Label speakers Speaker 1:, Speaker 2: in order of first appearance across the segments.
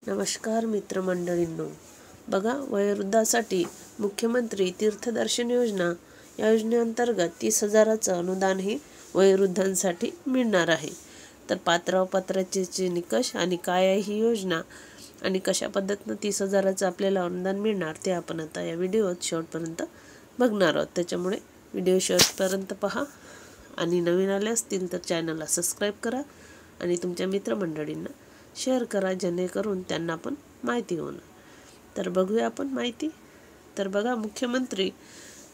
Speaker 1: नमस्कार मित्रमंडळींनो, बघा वयोवृद्धासाठी मुख्यमंत्री तीर्थदर्शन योजना या योजनेअंतर्गत 30,000चं अनुदान हे वयोवृद्धांसाठी मिळणार आहे. तर पात्रतेचे निकष आणि काय आहे ही योजना आणि कशा पद्धतीनं 30,000चं आपल्याला अनुदान मिळणार ते आपण आता या व्हिडिओत शेवटपर्यंत बघणार आहोत. त्याच्यामुळे व्हिडिओ शेवटपर्यंत पहा आणि नवीन आले असतील तर चॅनलला सबस्क्राईब करा आणि तुमच्या मित्रमंडळींना शेअर करा, जेणेकरून त्यांना पण माहिती होणार. तर बघूया आपण माहिती. तर बघा, मुख्यमंत्री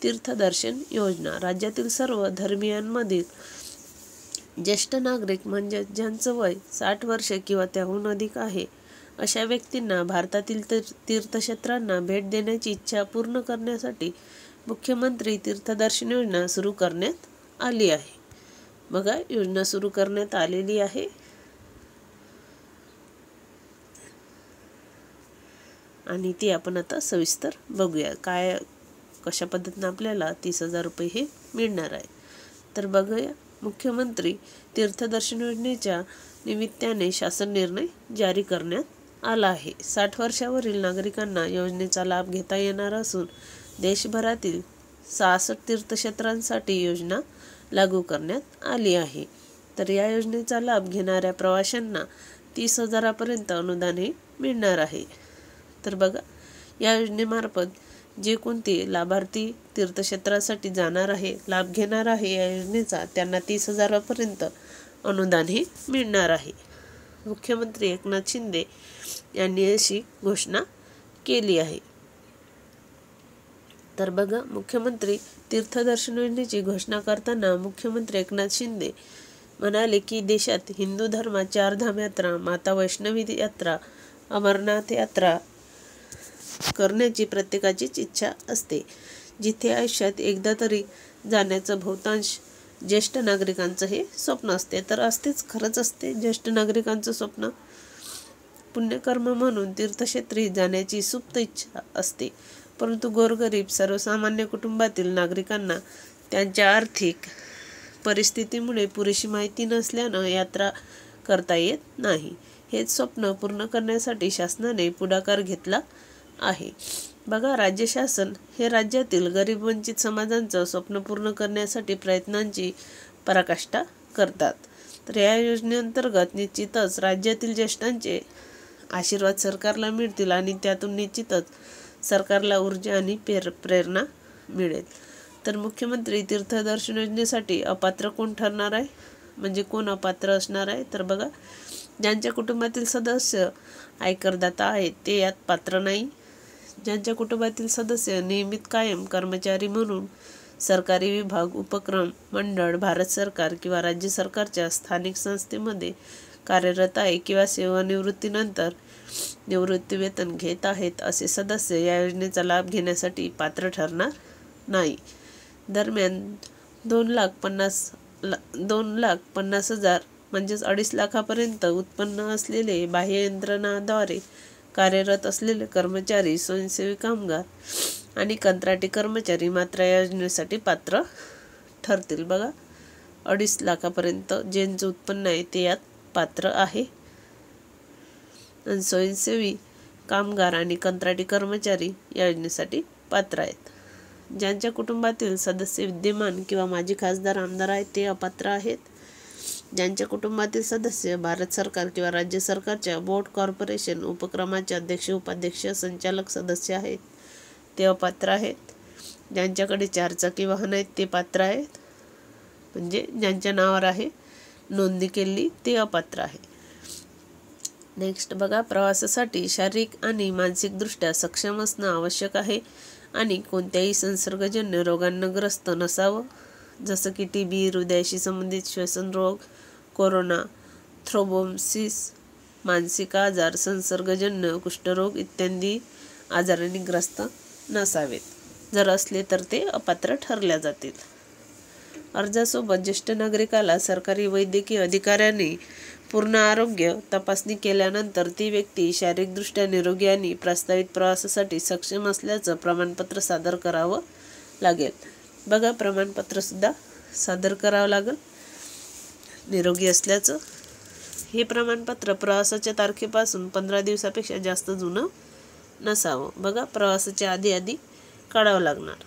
Speaker 1: तीर्थदर्शन योजना राज्यातील सर्व धर्मियांमधील ज्येष्ठ नागरिक म्हणजे ज्यांचं वय 60 वर्षे किंवा त्याहून अधिक आहे अशा व्यक्तींना भारतातील तीर्थक्षेत्रांना भेट देण्याची इच्छा पूर्ण करण्यासाठी मुख्यमंत्री तीर्थदर्शन योजना सुरू करण्यात आली आहे. बघा, योजना सुरू करण्यात आलेली आहे आणि ती आपण आता सविस्तर बघूया कशा पद्धतीने आपल्याला 30,000 रुपये हे मिळणार आहे. तर बघूया, मुख्यमंत्री तीर्थदर्शन योजनेच्या निमित्ताने शासन निर्णय जारी करण्यात आला आहे. 60 वर्षावरील नागरिकांना योजनेचा लाभ घेता येणार असून देशभरातील 66 तीर्थक्षेत्रांसाठी योजना लागू करण्यात आली आहे. तर या योजनेचा लाभ घेणाऱ्या प्रवाशांना 30,000पर्यंत अनुदान हे मिळणार आहे. तर बघा, या योजनेमार्फत जे कोणते लाभार्थी तीर्थक्षेत्रासाठी जाणार आहे, लाभ घेणार आहे या योजनेचा, त्यांना 30,000पर्यंत अनुदान हे मिळणार आहे. मुख्यमंत्री एकनाथ शिंदे यांनी अशी घोषणा केली आहे. तर बघा, मुख्यमंत्री तीर्थदर्शन योजनेची घोषणा करताना मुख्यमंत्री एकनाथ शिंदे म्हणाले की देशात हिंदू धर्मात 4 धाम यात्रा, माता वैष्णवी यात्रा, अमरनाथ यात्रा करण्याची प्रत्येकाचीच इच्छा असते. जिथे आयुष्यात एकदा तरी जाण्याचं बहुतांश ज्येष्ठ नागरिकांचं हे स्वप्न असते. तर असतेच, खरंच असते ज्येष्ठ नागरिकांचं स्वप्न. पुण्यकर्म म्हणून तीर्थक्षेत्री जाण्याची सुप्त इच्छा असते. परंतु गोरगरीब सर्वसामान्य कुटुंबातील नागरिकांना त्यांच्या आर्थिक परिस्थितीमुळे पुरेशी माहिती नसल्यानं यात्रा करता येत नाही. हेच स्वप्न पूर्ण करण्यासाठी शासनाने पुढाकार घेतला आहे. बघा, राज्य शासन हे राज्यातील गरीब वंचित समाजांचं स्वप्न पूर्ण करण्यासाठी प्रयत्नांची पराकाष्ठा करतात. तर या योजनेअंतर्गत निश्चितच राज्यातील ज्येष्ठांचे आशीर्वाद सरकारला मिळतील आणि त्यातून निश्चितच सरकारला ऊर्जा आणि प्रेरणा मिळेल. तर मुख्यमंत्री तीर्थदर्शन योजनेसाठी अपात्र कोण ठरणार आहे, म्हणजे कोण अपात्र असणार आहे? तर बघा, ज्यांच्या कुटुंबातील सदस्य आयकरदाता आहेत ते यात पात्र नाही. ज्यांच्या कुटुंबातील सदस्य नियमित कायम कर्मचारी म्हणून सरकारी विभाग, उपक्रम, मंडळ, भारत सरकार किंवा राज्य सरकारच्या स्थानिक संस्थेमध्ये कार्यरत आहे किंवा सेवानिवृत्तीनंतर निवृत्तीवेतन घेत आहेत असे सदस्य या योजनेचा लाभ घेण्यासाठी पात्र ठरणार नाही. दरम्यान 2,50,000 म्हणजेच 2.5 लाखापर्यंत उत्पन्न असलेले, बाह्य यंत्रणाद्वारे कार्यरत असलेले कर्मचारी, स्वयंसेवी कामगार आणि कंत्राटी कर्मचारी मात्र या योजनेसाठी पात्र ठरतील. बघा, 2.5 लाखापर्यंत ज्यांचं उत्पन्न आहे ते यात पात्र आहे. आणि स्वयंसेवी कामगार आणि कंत्राटी कर्मचारी या योजनेसाठी पात्र आहेत. ज्यांच्या कुटुंबातील सदस्य विद्यमान किंवा माजी खासदार, आमदार आहेत ते अपात्र आहेत. ज्यांच्या कुटुंबातील सदस्य भारत सरकार किंवा राज्य सरकारच्या बोर्ड, कॉर्पोरेशन, उपक्रमाचे अध्यक्ष, उपाध्यक्ष, संचालक सदस्य आहेत ते अपात्र आहेत. ज्यांच्याकडे 4 चाकी वाहन आहेत ते पात्र आहेत, म्हणजे ज्यांच्या नावावर आहे नोंदणी केली ते अपात्र आहे. नेक्स्ट बघा, प्रवासासाठी शारीरिक आणि मानसिकदृष्ट्या सक्षम असणं आवश्यक आहे आणि कोणत्याही संसर्गजन्य रोगांना ग्रस्त नसावं, जसं की TB, हृदयाशी संबंधित श्वसन रोग, कोरोना, थ्रोम्बोसिस, मानसिक आजार, संसर्गजन्य कुष्ठरोग इत्यादी आजारांनी ग्रस्त नसावेत. जर असले तर ते अपात्र ठरल्या जातील. अर्जासोबत ज्येष्ठ नागरिकाला सरकारी वैद्यकीय अधिकाऱ्याने पूर्ण आरोग्य तपासणी केल्यानंतर ती व्यक्ती शारीरिकदृष्ट्या निरोगी आणि प्रस्तावित प्रवासासाठी सक्षम असल्याचं प्रमाणपत्र सादर करावं लागेल. बघा, प्रमाणपत्र सुद्धा सादर करावं लागेल निरोगी असल्याचं. हे प्रमाणपत्र प्रवासाच्या तारखेपासून 15 दिवसापेक्षा जास्त जुनं नसावं. बघा, प्रवासाच्या आधी काढावं लागणार.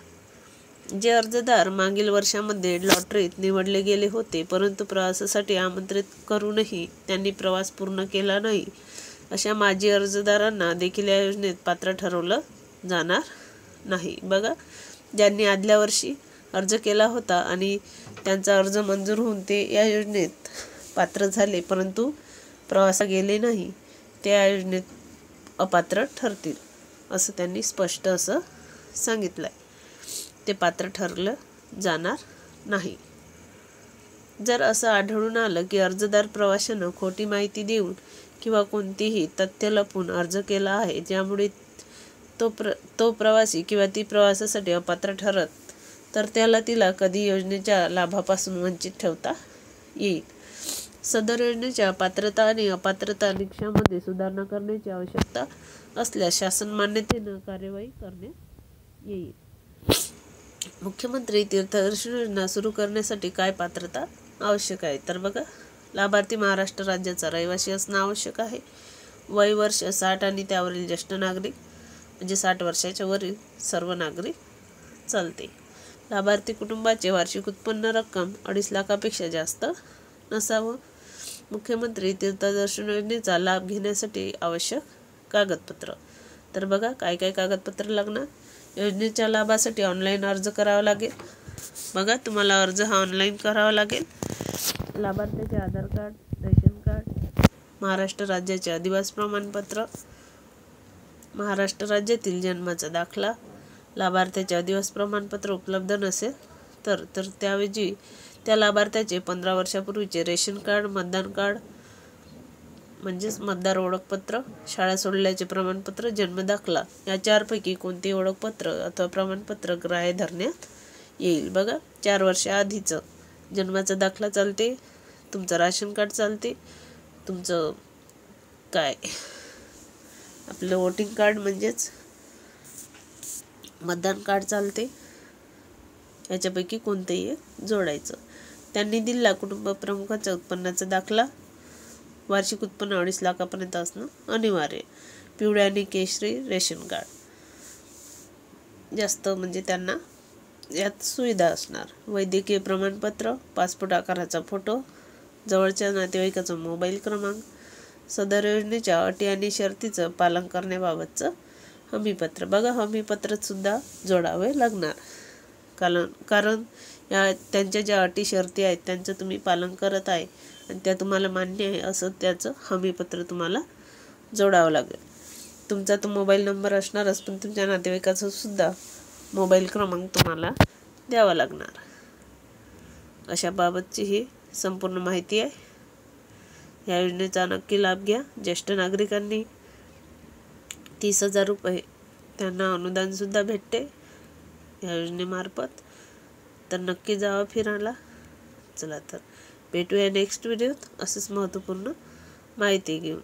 Speaker 1: जे अर्जदार मागील वर्षामध्ये लॉटरीत निवडले गेले होते परंतु प्रवासासाठी आमंत्रित करूनही त्यांनी प्रवास पूर्ण केला नाही, अशा माजी अर्जदारांना देखील या योजनेत पात्र ठरवलं जाणार नाही. बघा, ज्यांनी आदल्या वर्षी अर्ज केला होता आणि त्यांचा अर्ज मंजूर होऊन ते या योजनेत पात्र झाले परंतु प्रवासाला गेले नाही, ते या योजनेत अपात्र ठरतील, असं त्यांनी स्पष्ट असं सांगितलं आहे. ते पात्र ठरलं जाणार नाही. जर असं आढळून आलं की अर्जदार प्रवाशानं खोटी माहिती देऊन किंवा कोणतीही तथ्य लपवून अर्ज केला आहे ज्यामुळे तो प्रवासी किंवा ती प्रवासासाठी अपात्र ठरत, तर तिला कधी योजनेच्या लाभापासून वंचित ठेवता येईल. सदर योजनेच्या पात्रता आणि अपात्रता निकषामध्ये सुधारणा करण्याची आवश्यकता असल्यास शासन मान्यतेनं कार्यवाही करण्यात येईल. मुख्यमंत्री तीर्थदर्शन योजना सुरू करण्यासाठी काय पात्रता आवश्यक आहे? तर बघा, लाभार्थी महाराष्ट्र राज्याचा रहिवासी असणं आवश्यक आहे. वय वर्ष 60 आणि त्यावरील ज्येष्ठ नागरिक म्हणजे 60 वर्षाच्या वरील सर्व नागरिक चालते. लाभार्थी कुटुंबाचे वार्षिक उत्पन्न रक्कम 2.5 लाखापेक्षा जास्त नसावं. मुख्यमंत्री तीर्थदर्शन योजनेचा लाभ घेण्यासाठी आवश्यक कागदपत्र. तर बघा, काय काय कागदपत्र लागणार. योजनेच्या लाभासाठी ऑनलाईन अर्ज करावा लागेल. बघा, तुम्हाला अर्ज हा ऑनलाईन करावा लागेल. लाभार्थ्याचे आधार कार्ड, रेशन कार्ड, महाराष्ट्र राज्याचे अधिवास प्रमाणपत्र, महाराष्ट्र राज्यातील जन्माचा दाखला. लाभार्थ्याचे अधिवास प्रमाणपत्र उपलब्ध नसेल तर त्याऐवजी त्या लाभार्थ्याचे 15 वर्षापूर्वीचे रेशन कार्ड, मतदान कार्ड म्हणजेच मतदार ओळखपत्र, शाळा सोडल्याचे प्रमाणपत्र, जन्मदाखला या 4पैकी कोणते ओळखपत्र अथवा प्रमाणपत्र ग्राह्य धरण्यात येईल. बघा, 4 वर्षाआधीचं जन्माचा दाखला चालते, तुमचं राशन कार्ड चालते, तुमचं काय आपलं वोटिंग कार्ड म्हणजेच मतदान कार्ड चालते. याच्यापैकी कोणतेही एक जोडायचं. त्यांनी दिलेला कुटुंब प्रमुखाचा उत्पन्नाचा दाखला, वार्षिक उत्पन्न 2.5 लाखापर्यंत असणं अनिवार्य. पिवळे आणि केशरी रेशन कार्ड जास्त म्हणजे त्यांना यात सुविधा असणार. वैद्यकीय प्रमाणपत्र, पासपोर्ट आकाराचा फोटो, जवळच्या नातेवाईकाचा मोबाईल क्रमांक, सदर योजनेच्या अटी आणि शर्तीचं पालन करण्याबाबतचं हमीपत्र. बघा, हमीपत्र सुद्धा जोडावे लागणार. कारण त्यांच्या ज्या अटी शर्ती आहेत त्यांचं तुम्ही पालन करत आहे आणि त्या तुम्हाला मान्य आहे असं त्याचं हमीपत्र तुम्हाला जोडावं लागेल. तुमचा तो मोबाईल नंबर असणारच पण तुमच्या नातेवाईकाचा सुद्धा मोबाईल क्रमांक तुम्हाला द्यावा लागणार. अशा बाबतची ही संपूर्ण माहिती आहे. या योजनेचा नक्की लाभ घ्या. ज्येष्ठ नागरिकांनी 30,000 रुपये त्यांना अनुदान सुद्धा भेटते या योजनेमार्फत. तर नक्की जावा फिरायला. चला तर भेटूया नेक्स्ट व्हिडिओत असंच महत्त्वपूर्ण माहिती घेऊन.